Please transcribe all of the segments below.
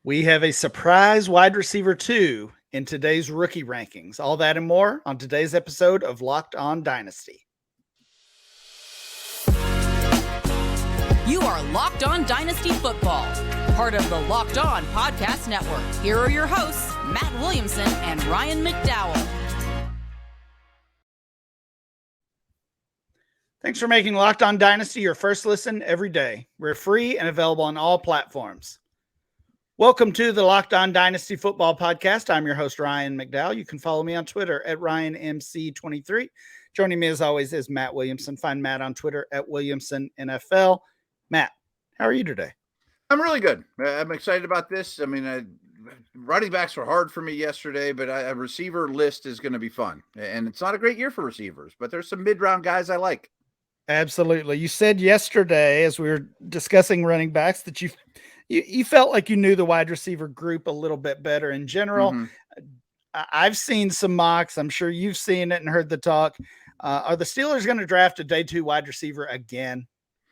We have a surprise wide receiver 2 in today's rookie rankings. All that and more on today's episode of Locked On Dynasty. You are Locked On Dynasty Football, part of the Locked On Podcast Network. Here are your hosts, Matt Williamson and Ryan McDowell. Thanks for making Locked On Dynasty your first listen every day. We're free and available on all platforms. Welcome to the Locked On Dynasty Football Podcast. I'm your host, Ryan McDowell. You can follow me on Twitter at RyanMC23. Joining me as always is Matt Williamson. Find Matt on Twitter at WilliamsonNFL. Matt, how are you today? I'm really good. I'm excited about this. I mean, running backs were hard for me yesterday, but a receiver list is going to be fun. And it's not a great year for receivers, but there's some mid-round guys I like. Absolutely. You said yesterday, as we were discussing running backs, that you felt like you knew the wide receiver group a little bit better in general. Mm-hmm. I've seen some mocks. I'm sure you've seen it and heard the talk. Are the Steelers going to draft a day 2 wide receiver again?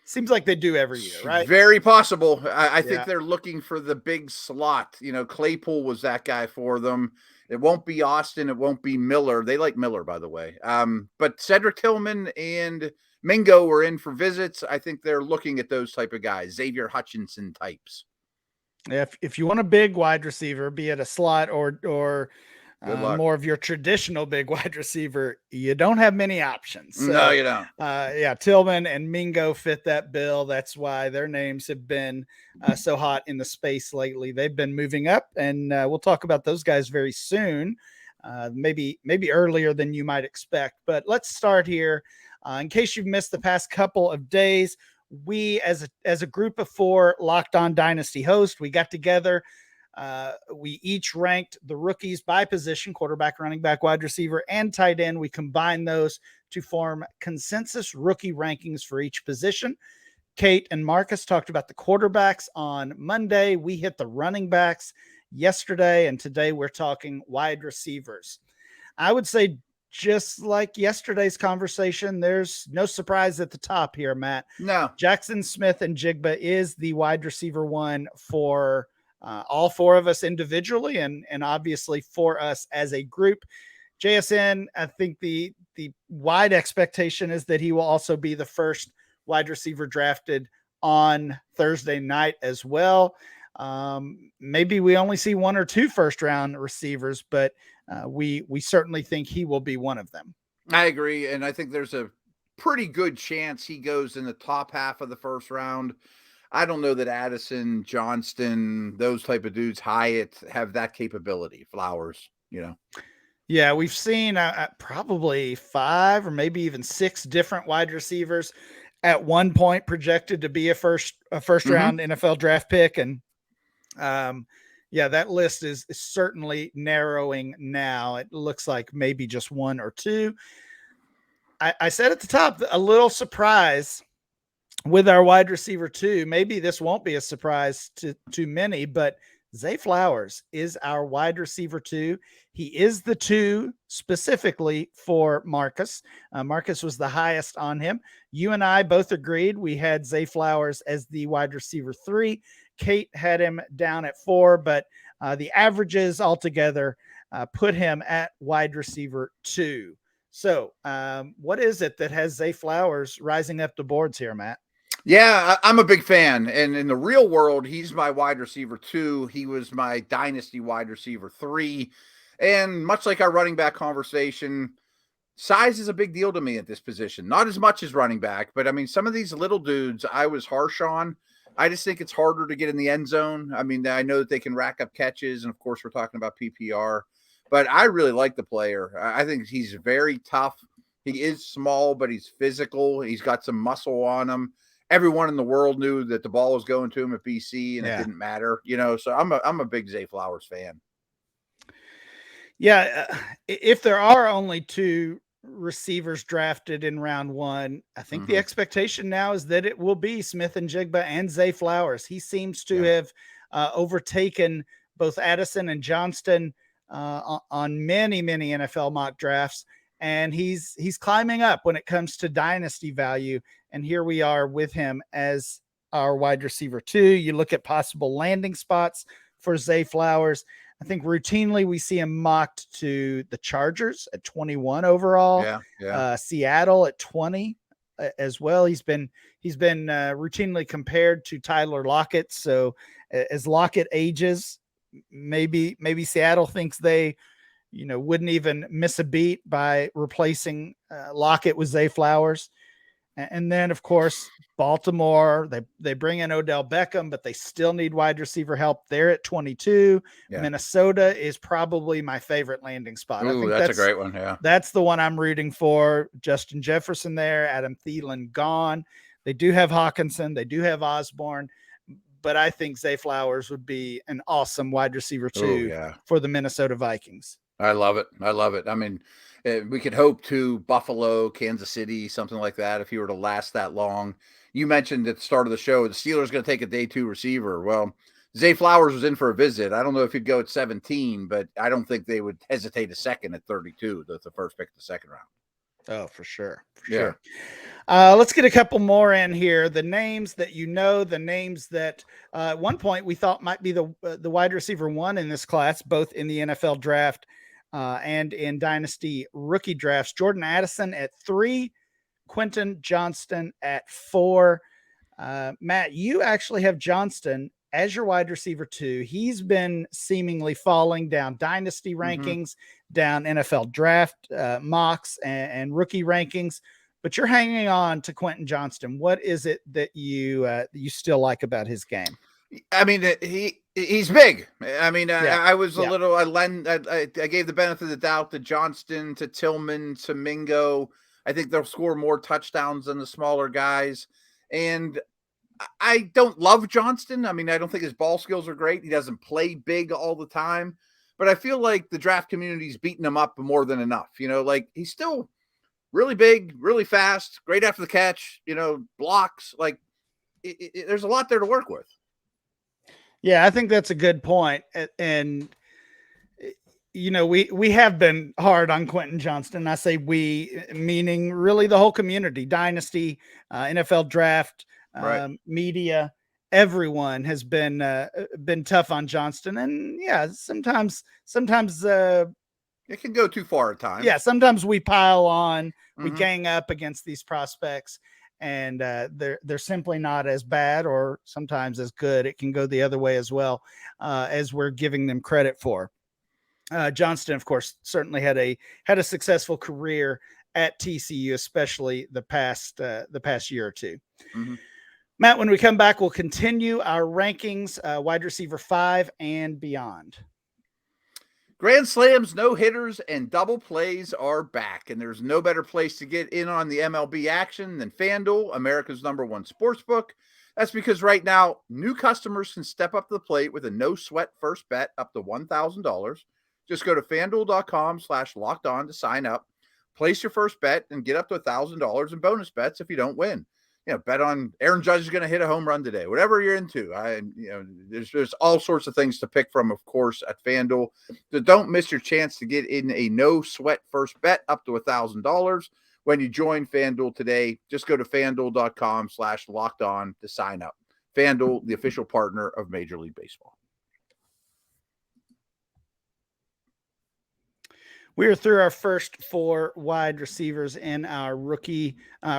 Seems like they do every year, right? Very possible. I think they're looking for the big slot. You know, Claypool was that guy for them. It won't be Austin. It won't be Miller. They like Miller, by the way. But Cedric Tillman and Mingo were in for visits. I think they're looking at those type of guys, Xavier Hutchinson types. If you want a big wide receiver, be it a slot or more of your traditional big wide receiver, you don't have many options. So, no, you don't. Tillman and Mingo fit that bill. That's why their names have been so hot in the space lately. They've been moving up, and we'll talk about those guys very soon, maybe earlier than you might expect. But let's start here. In case you've missed the past couple of days, we as a group of 4 Locked On Dynasty hosts, we got together. We each ranked the rookies by position: quarterback, running back, wide receiver, and tight end. We combined those to form consensus rookie rankings for each position. Kate and Marcus talked about the quarterbacks on Monday. We hit the running backs yesterday, and today we're talking wide receivers. I would say, just like yesterday's conversation, there's no surprise at the top here, Matt. No. Jackson Smith-Njigba is the wide receiver 1 for all 4 of us individually and obviously for us as a group. JSN, I think the wide expectation is that he will also be the first wide receiver drafted on Thursday night as well. Maybe we only see 1 or 2 first-round receivers, but we certainly think he will be one of them. I agree, and I think there's a pretty good chance he goes in the top half of the first round. I don't know that Addison, Johnston, those type of dudes, Hyatt, have that capability. Flowers, you know. Yeah, we've seen probably 5 or maybe even 6 different wide receivers at one point projected to be a first round NFL draft pick, and that list is certainly narrowing now. It looks like maybe just 1 or 2. I said at the top, a little surprise with our wide receiver 2. Maybe this won't be a surprise to many, but Zay Flowers is our wide receiver 2. He is the 2 specifically for Marcus. Marcus was the highest on him. You and I both agreed. We had Zay Flowers as the wide receiver 3. Kate had him down at 4, but the averages altogether put him at wide receiver 2. So what is it that has Zay Flowers rising up the boards here, Matt? Yeah, I'm a big fan. And in the real world, he's my wide receiver 2. He was my dynasty wide receiver 3. And much like our running back conversation, size is a big deal to me at this position. Not as much as running back, but I mean, some of these little dudes I was harsh on. I just think it's harder to get in the end zone. I mean, I know that they can rack up catches, and of course we're talking about PPR, but I really like the player. I think he's very tough. He is small, but he's physical. He's got some muscle on him. Everyone in the world knew that the ball was going to him at BC, and it didn't matter, you know. So I'm a big Zay Flowers fan. Yeah, if there are only 2 receivers drafted in round 1, I think the expectation now is that it will be Smith-Njigba and Zay Flowers. He seems to have overtaken both Addison and Johnston on many NFL mock drafts, and he's climbing up when it comes to dynasty value. And here we are with him as our wide receiver 2. You look at possible landing spots for Zay Flowers. I think routinely we see him mocked to the Chargers at 21 overall. Seattle at 20 as well. He's been routinely compared to Tyler Lockett. So as Lockett ages, maybe Seattle thinks they, wouldn't even miss a beat by replacing Lockett with Zay Flowers. And then, of course, Baltimore, they bring in Odell Beckham, but they still need wide receiver help. They're at 22. Yeah. Minnesota is probably my favorite landing spot. Ooh, I think that's a great one. Yeah, that's the one I'm rooting for. Justin Jefferson there, Adam Thielen gone. They do have Hawkinson. They do have Osborne. But I think Zay Flowers would be an awesome wide receiver too for the Minnesota Vikings. I love it. I mean, we could hope to Buffalo, Kansas City, something like that, if he were to last that long. You mentioned at the start of the show, the Steelers going to take a day 2 receiver. Well, Zay Flowers was in for a visit. I don't know if he'd go at 17, but I don't think they would hesitate a second at 32. That's the first pick of the second round. Oh, for sure. Sure. Let's get a couple more in here. The names that the names that at one point we thought might be the wide receiver 1 in this class, both in the NFL draft and in Dynasty rookie drafts. Jordan Addison at 3, Quentin Johnston at 4. Matt, you actually have Johnston as your wide receiver 2. He's been seemingly falling down Dynasty rankings, down NFL draft mocks and rookie rankings, but you're hanging on to Quentin Johnston. What is it that you still like about his game? I mean, he's big. I mean, I was a little, I gave the benefit of the doubt to Johnston, to Tillman, to Mingo. I think they'll score more touchdowns than the smaller guys. And I don't love Johnston. I mean, I don't think his ball skills are great. He doesn't play big all the time, but I feel like the draft community's beating him up more than enough. Like he's still really big, really fast, great after the catch, blocks. Like there's a lot there to work with. Yeah, I think that's a good point. And we have been hard on Quentin Johnston. I say we, meaning really the whole community, Dynasty, NFL draft, media, everyone has been tough on Johnston. And sometimes it can go too far at times. Yeah, sometimes we pile on, we gang up against these prospects, and they're simply not as bad or sometimes as good. It can go the other way as well, as we're giving them credit for. Johnston, of course, certainly had a successful career at TCU, especially the past year or two. Matt, when we come back, we'll continue our rankings, wide receiver 5 and beyond. Grand slams, no hitters, and double plays are back, and there's no better place to get in on the MLB action than FanDuel, America's #1 sportsbook. That's because right now, new customers can step up to the plate with a no-sweat first bet up to $1,000. Just go to FanDuel.com/lockedon to sign up, place your first bet, and get up to $1,000 in bonus bets if you don't win. Bet on Aaron Judge is going to hit a home run today, whatever you're into. There's all sorts of things to pick from, of course, at FanDuel. So don't miss your chance to get in a no-sweat first bet up to $1,000 when you join FanDuel today. Just go to FanDuel.com/lockedon to sign up. FanDuel, the official partner of Major League Baseball. We are through our first 4 wide receivers in our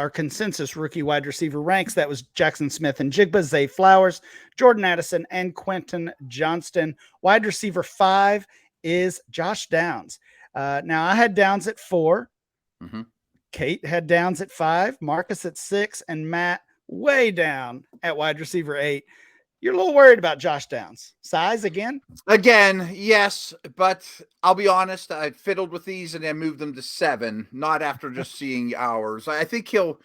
consensus rookie wide receiver ranks. That was Jackson Smith-Njigba, Zay Flowers, Jordan Addison, and Quentin Johnston. Wide receiver 5 is Josh Downs. Now I had Downs at 4. Kate had Downs at 5, Marcus at 6, and Matt way down at wide receiver 8. You're a little worried about Josh Downs. Size again? Again, yes, but I'll be honest, I fiddled with these and then moved them to 7, not after just seeing ours. I think he'll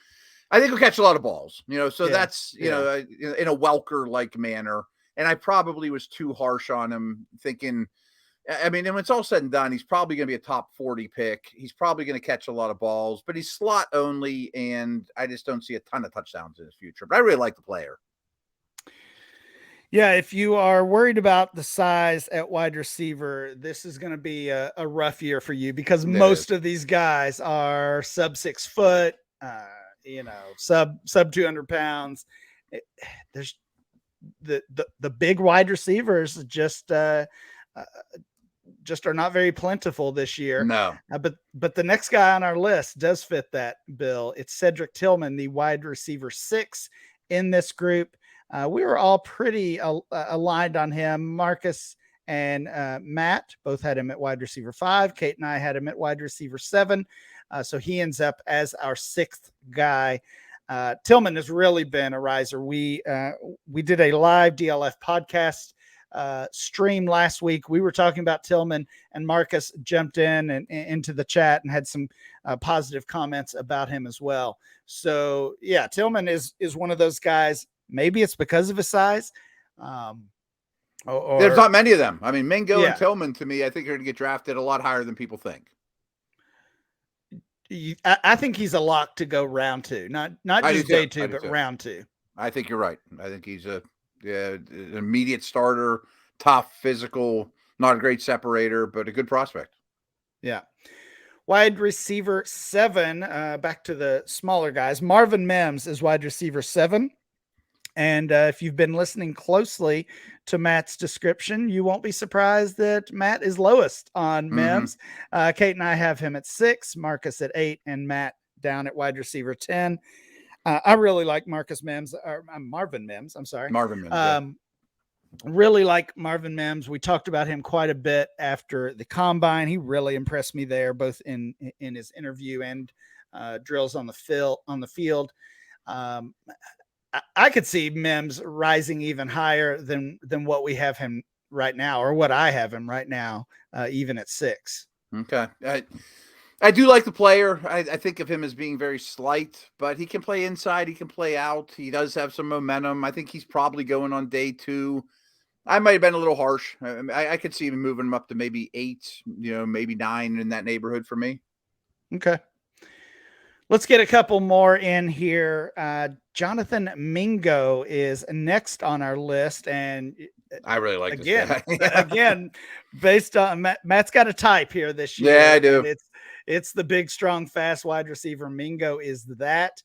catch a lot of balls, that's, in a Welker-like manner. And I probably was too harsh on him, thinking, and when it's all said and done, he's probably going to be a top 40 pick. He's probably going to catch a lot of balls, but he's slot only, and I just don't see a ton of touchdowns in his future. But I really like the player. Yeah, if you are worried about the size at wide receiver, this is going to be a rough year for you because most of these guys are sub 6 foot, sub 200 pounds. the big wide receivers just are not very plentiful this year. No. But the next guy on our list does fit that bill. It's Cedric Tillman, the wide receiver 6 in this group. We were all pretty aligned on him. Marcus and Matt both had him at wide receiver 5. Kate and I had him at wide receiver 7. So he ends up as our 6th guy. Tillman has really been a riser. We did a live DLF podcast stream last week. We were talking about Tillman, and Marcus jumped in and into the chat and had some positive comments about him as well. So yeah, Tillman is one of those guys. Maybe it's because of his size. There's not many of them. I mean, Mingo and Tillman, to me, I think are going to get drafted a lot higher than people think. I think he's a lock to go round 2, not just day 2, but round 2. I think you're right. I think he's an immediate starter, tough, physical, not a great separator, but a good prospect. Yeah. Wide receiver 7, back to the smaller guys. Marvin Mims is wide receiver 7. And if you've been listening closely to Matt's description, you won't be surprised that Matt is lowest on Mims. Kate and I have him at 6, Marcus at 8, and Matt down at wide receiver 10. I really like Marvin Mims. I'm sorry. Marvin Mims. Really like Marvin Mims. We talked about him quite a bit after the combine. He really impressed me there, both in his interview and drills on the field. I could see Mims rising even higher than what we have him right now, or what I have him right now, even at 6. Okay. I do like the player. I think of him as being very slight, but he can play inside. He can play out. He does have some momentum. I think he's probably going on day 2. I might have been a little harsh. I could see him moving him up to maybe 8, maybe 9 in that neighborhood for me. Okay. Let's get a couple more in here. Jonathan Mingo is next on our list. And I really like this guy. Again, based on Matt's got a type here this year. Yeah, I do. It's the big, strong, fast wide receiver. Mingo is that.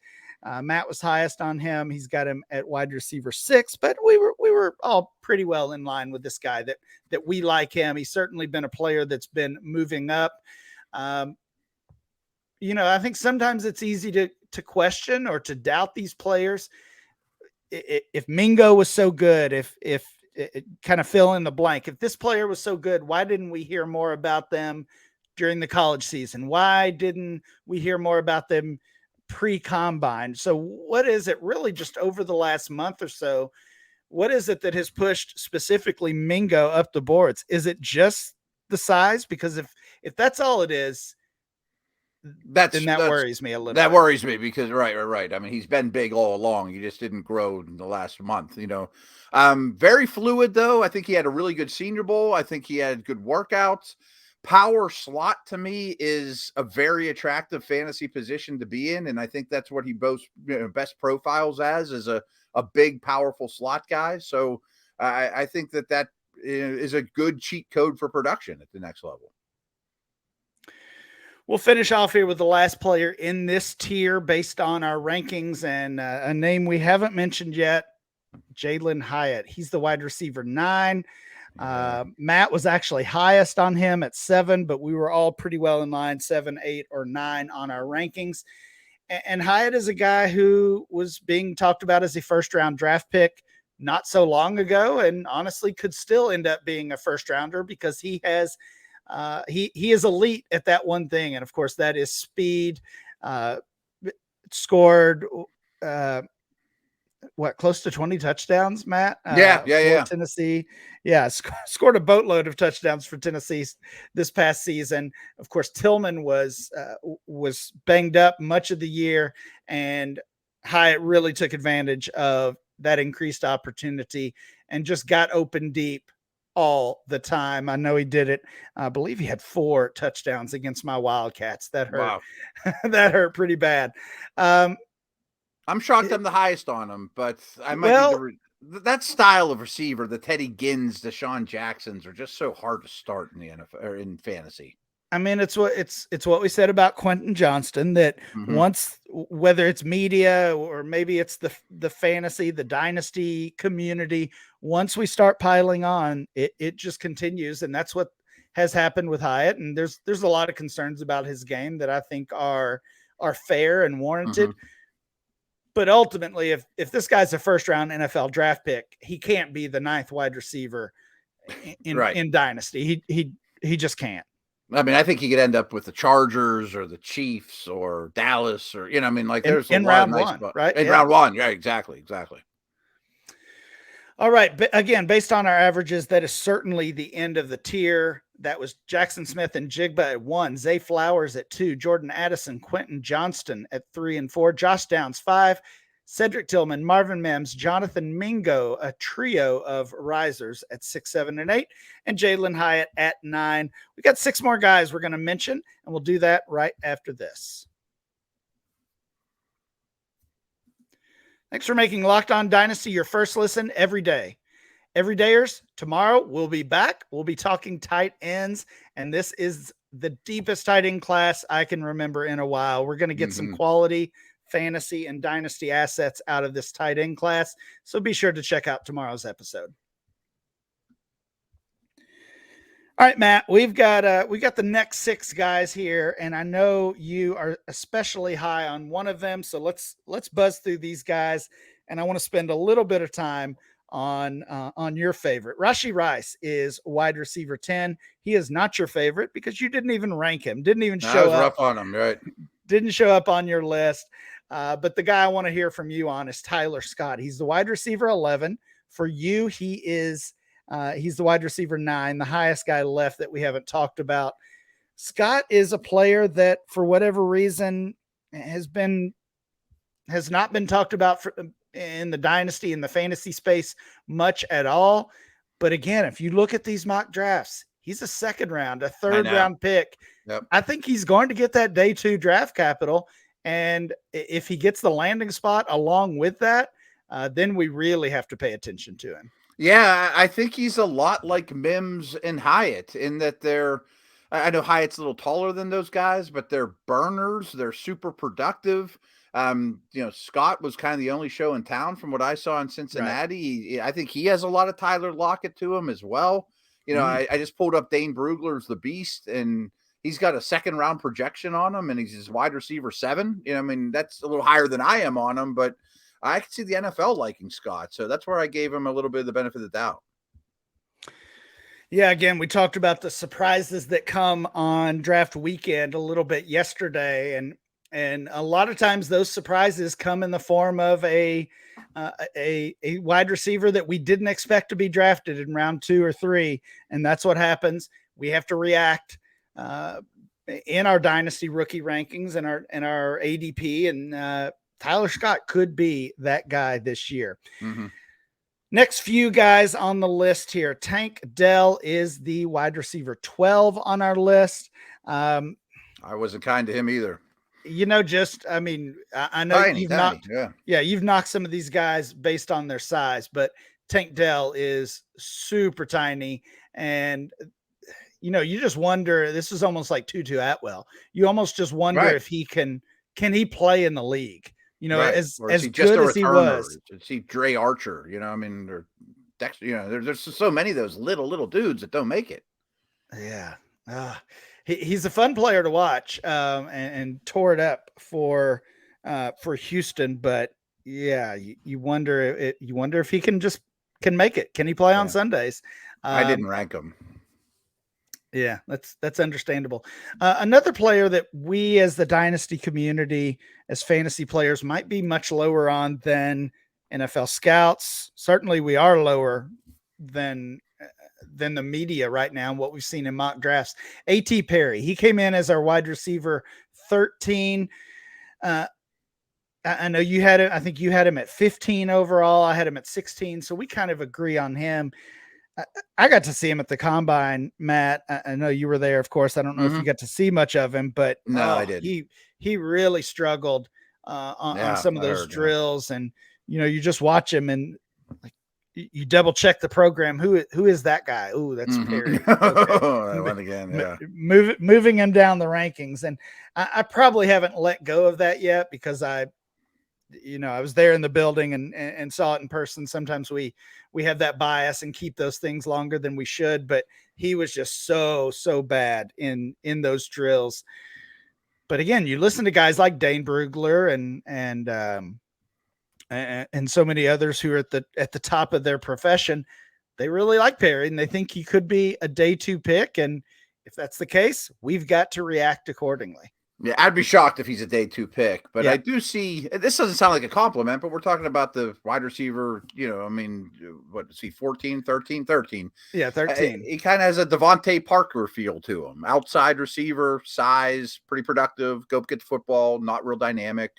Matt was highest on him. He's got him at wide receiver 6, but we were all pretty well in line with this guy that we like him. He's certainly been a player that's been moving up. I think sometimes it's easy to question or to doubt these players. If Mingo was so good, if kind of fill in the blank, if this player was so good, why didn't we hear more about them during the college season? Why didn't we hear more about them pre-combine? So what is it really just over the last month or so? What is it that has pushed specifically Mingo up the boards? Is it just the size? Because if that's all it is, that worries me a little. That worries me because right. I mean, he's been big all along. He just didn't grow in the last month. Very fluid though. I think he had a really good Senior Bowl. I think he had good workouts. Power slot to me is a very attractive fantasy position to be in, and I think that's what he best profiles as is a big, powerful slot guy. So I think that is a good cheat code for production at the next level. We'll finish off here with the last player in this tier based on our rankings, and a name we haven't mentioned yet, Jalen Hyatt. He's the wide receiver 9. Matt was actually highest on him at 7, but we were all pretty well in line, 7, 8, or 9 on our rankings. And Hyatt is a guy who was being talked about as a first-round draft pick not so long ago, and honestly could still end up being a first-rounder because he has he is elite at that one thing, and of course that is speed. Scored close to 20 touchdowns, Matt? Yeah. Tennessee. Yeah, scored a boatload of touchdowns for Tennessee this past season. Of course, Tillman was banged up much of the year, and Hyatt really took advantage of that increased opportunity and just got open deep all the time. I know he did it. I believe he had 4 touchdowns against my Wildcats. That hurt. Wow. That hurt pretty bad. I'm shocked I'm the highest on him, but I might that style of receiver, the Teddy Gins, the Deshaun Jacksons, are just so hard to start in the NFL or in fantasy. I mean, it's what we said about Quentin Johnston, that once, whether it's media or maybe it's the fantasy, the dynasty community, once we start piling on, it just continues. And that's what has happened with Hyatt. And there's a lot of concerns about his game that I think are fair and warranted. But ultimately, if this guy's a first round NFL draft pick, he can't be the 9th wide receiver in dynasty. He just can't. I mean, I think he could end up with the Chargers or the Chiefs or Dallas or, I mean, like there's in round one, right? In round one. Yeah, exactly. All right. But again, based on our averages, that is certainly the end of the tier. That was Jackson Smith and Jigba at 1, Zay Flowers at 2, Jordan Addison, Quentin Johnston at 3 and 4, Josh Downs 5, Cedric Tillman, Marvin Mims, Jonathan Mingo, a trio of risers at 6, 7, and 8, and Jalen Hyatt at 9. We got 6 more guys we're going to mention, and we'll do that right after this. Thanks for making Locked On Dynasty your first listen every day. Everydayers, tomorrow we'll be back. We'll be talking tight ends, and this is the deepest tight end class I can remember in a while. We're going to get some quality fantasy and dynasty assets out of this tight end class, so be sure to check out tomorrow's episode. All right, Matt, we got the next 6 guys here, and I know you are especially high on one of them, so let's buzz through these guys, and I want to spend a little bit of time on your favorite. Rashee Rice is wide receiver 10. He is not your favorite because you didn't even rank him, didn't even show up. Rough on him, right? Didn't show up on your list. But the guy I want to hear from you on is Tyler Scott. He's the wide receiver 11. For you, he's the wide receiver 9, the highest guy left that we haven't talked about. Scott is a player that, for whatever reason, has not been talked about in the dynasty and the fantasy space much at all. But again, if you look at these mock drafts, he's a second round, a third round pick. Yep. I think he's going to get that day 2 draft capital. And if he gets the landing spot along with that, then we really have to pay attention to him. Yeah, I think he's a lot like Mims and Hyatt in that I know Hyatt's a little taller than those guys, but they're burners. They're super productive. Scott was kind of the only show in town from what I saw in Cincinnati. Right. I think he has a lot of Tyler Lockett to him as well. I just pulled up Dane Brugler's The Beast, and he's got a second round projection on him, and he's his wide receiver 7. I mean, that's a little higher than I am on him, but I can see the NFL liking Scott. So that's where I gave him a little bit of the benefit of the doubt. Yeah, again, we talked about the surprises that come on draft weekend a little bit yesterday, and a lot of times those surprises come in the form of a wide receiver that we didn't expect to be drafted in round 2 or 3, and that's what happens. We have to react in our dynasty rookie rankings and our ADP, and Tyler Scott could be that guy this year. Next few guys on the list here. Tank Dell is the wide receiver 12 on our list. I wasn't kind to him either. I know you've knocked some of these guys based on their size, but Tank Dell is super tiny. And, you just wonder, this is almost like Tutu Atwell. You almost just wonder if he can he play in the league? As good as he was. See Dre Archer, or Dexter, there's so many of those little dudes that don't make it. Yeah. He's a fun player to watch, and tore it up for Houston. But yeah, you wonder if he can make it. Can he play on Sundays? I didn't rank him. Yeah, that's understandable. Another player that we as the dynasty community, as fantasy players, might be much lower on than NFL scouts. Certainly we are lower than the media right now, what we've seen in mock drafts. A.T. Perry, he came in as our wide receiver 13. I know you had him. I think you had him at 15 overall. I had him at 16. So we kind of agree on him. I got to see him at the combine, Matt. I know you were there, of course. I don't know if you got to see much of him, but no, I did. He really struggled on some of those drills, and you just watch him, and like you double check the program. Who is that guy? Ooh, that's Perry. That one again, yeah. Moving him down the rankings. And I probably haven't let go of that yet because I was there in the building and saw it in person. Sometimes we have that bias and keep those things longer than we should, but he was just so bad in those drills. But again, you listen to guys like Dane Brugler and so many others who are at the top of their profession. They really like Perry and they think he could be a day 2 pick. And if that's the case, we've got to react accordingly. Yeah, I'd be shocked if he's a day 2 pick, but Yeah. I do see, this doesn't sound like a compliment, but we're talking about the wide receiver, 14, 13. Yeah, 13. He kind of has a Devontae Parker feel to him. Outside receiver, size, pretty productive, go get the football, not real dynamic.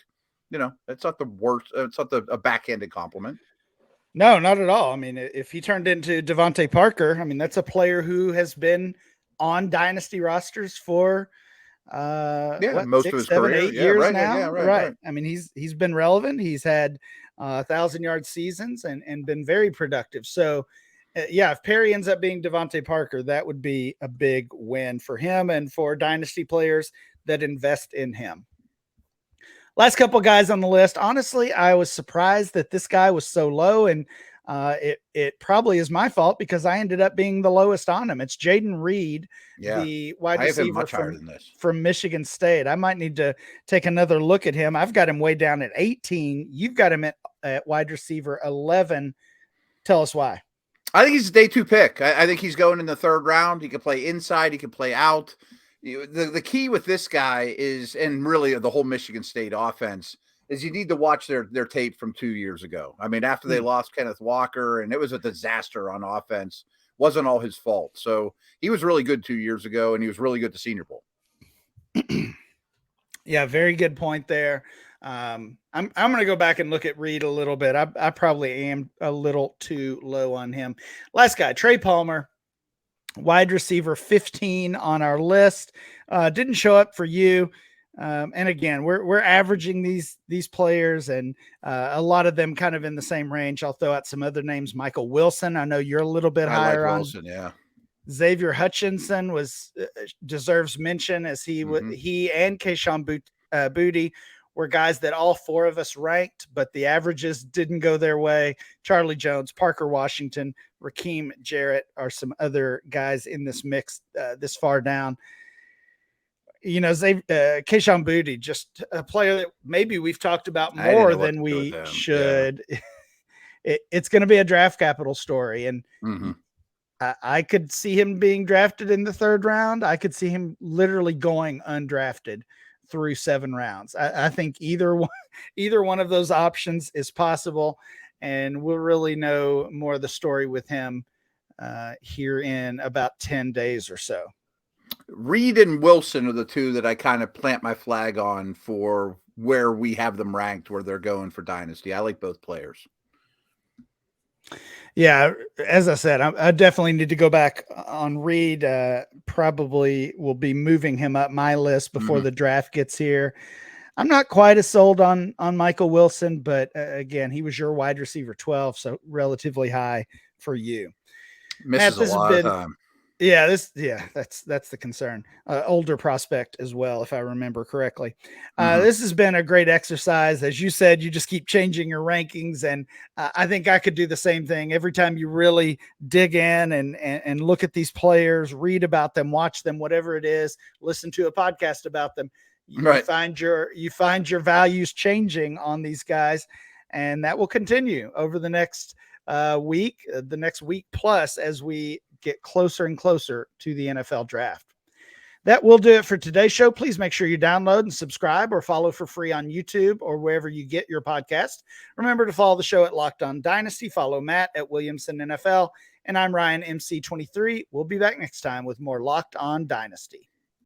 It's not the worst. It's not a backhanded compliment. No, not at all. I mean, if he turned into Devontae Parker, I mean, that's a player who has been on dynasty rosters for most 6, of his 7, career. 8 years right, now. yeah, right. I mean, he's been relevant. He's had 1,000-yard seasons and been very productive. So, if Perry ends up being Devontae Parker, that would be a big win for him and for dynasty players that invest in him. Last couple guys on the list. Honestly, I was surprised that this guy was so low, and it probably is my fault because I ended up being the lowest on him. It's Jaden Reed, the wide receiver from Michigan State. I might need to take another look at him. I've got him way down at 18. You've got him at wide receiver 11. Tell us why. I think he's a day 2 pick. I think he's going in the 3rd round. He can play inside. He can play out. The key with this guy is, and really the whole Michigan State offense, is you need to watch their tape from 2 years ago. I mean, after they lost Kenneth Walker, and it was a disaster on offense, wasn't all his fault. So he was really good 2 years ago, and he was really good at the Senior Bowl. Yeah, very good point there. I'm going to go back and look at Reed a little bit. I probably am a little too low on him. Last guy, Trey Palmer. Wide receiver 15 on our list. Didn't show up for you. And again, we're averaging these players and a lot of them kind of in the same range. I'll throw out some other names. Michael Wilson. I know you're a little bit higher on Wilson. Yeah. Xavier Hutchinson deserves mention as he and Kayshon Boutte were guys that all 4 of us ranked, but the averages didn't go their way. Charlie Jones, Parker Washington, Rakeem Jarrett are some other guys in this mix this far down. Kayshon Boutte, just a player that maybe we've talked about more than we should. Yeah. It's going to be a draft capital story. And I could see him being drafted in the 3rd round. I could see him literally going undrafted through 7 rounds. I think either one of those options is possible, and we'll really know more of the story with him here in about 10 days or so. Reed and Wilson are the 2 that I kind of plant my flag on for where we have them ranked, where they're going for dynasty. I like both players. Yeah, as I said, I definitely need to go back on Reed. Probably will be moving him up my list before the draft gets here. I'm not quite as sold on Michael Wilson, but again, he was your wide receiver 12, so relatively high for you. Misses Matt, a lot of time. Yeah, that's the concern. Older prospect as well, if I remember correctly. This has been a great exercise. As you said, you just keep changing your rankings, and I think I could do the same thing. Every time you really dig in and look at these players, read about them, watch them, whatever it is, listen to a podcast about them, you find your values changing on these guys, and that will continue over the next week, the next week plus, as we get closer and closer to the NFL draft. That will do it for today's show. Please make sure you download and subscribe or follow for free on YouTube or wherever you get your podcast. Remember to follow the show at Locked On Dynasty. Follow Matt at Williamson NFL. And I'm Ryan MC23. We'll be back next time with more Locked On Dynasty.